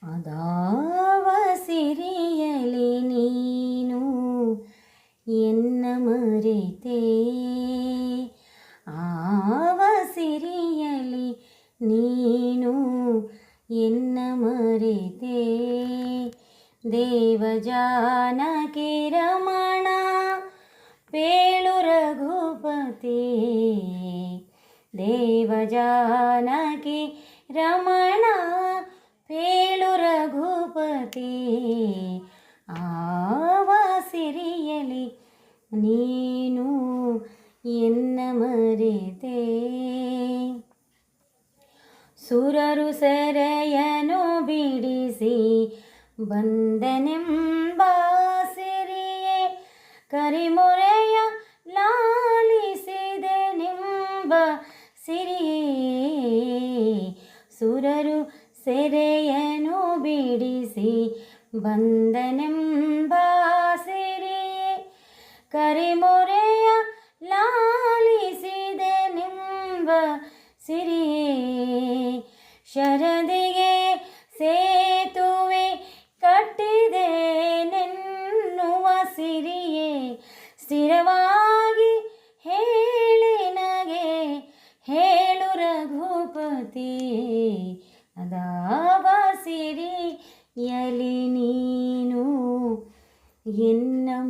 ಅದಾವ ಸಿರಿಯಲಿ ನೀನು ಎನ್ನ ಮರೆತೆ, ಆವ ಸಿರಿಯಲಿ ನೀನು ಎನ್ನ ಮರೆತೆ. ದೇವ ಜಾನಕಿ ರಮಣ ಪೇಳು ರಘುಪತಿ, ದೇವ ಜಾನಕಿ ರಮಣ ಪೇಳು ರಘುಪತಿ. ಆವ ಸಿರಿಯಲಿ ನೀನು ಎನ್ನ ಮರೆತೆ. ಸುರರು ಸೆರೆಯನು ಬಿಡಿಸಿ ಬಂದನೆಂಬ ಸಿರಿಯೇ, ಕರಿಮೊರೆಯ ಲಾಲಿಸಿದೆನೆಂಬ ಸಿರಿಯೇ. ಸುರರು ಸೆರೆಯನು ಬಿಡಿಸಿ ಬಂದನೆಂಬ ಸಿರಿಯೇ, ಕರಿಮೊರೆಯ ಲಾಲಿಸಿದೆನೆಂಬ ಸಿರಿಯೇ. ಶರದಿಗೆ ಸೇತುವೆ ಕಟ್ಟಿದೆನೆನ್ನುವ ಸಿರಿಯೇ, ಸ್ಥಿರವಾಗಿ ಹೇಳಿನಗೆ ಹೇಳು ರಘುಪತಿ. ಅದಾವ ಸಿರಿಯಲಿ ನೀನು ಎನ್ನ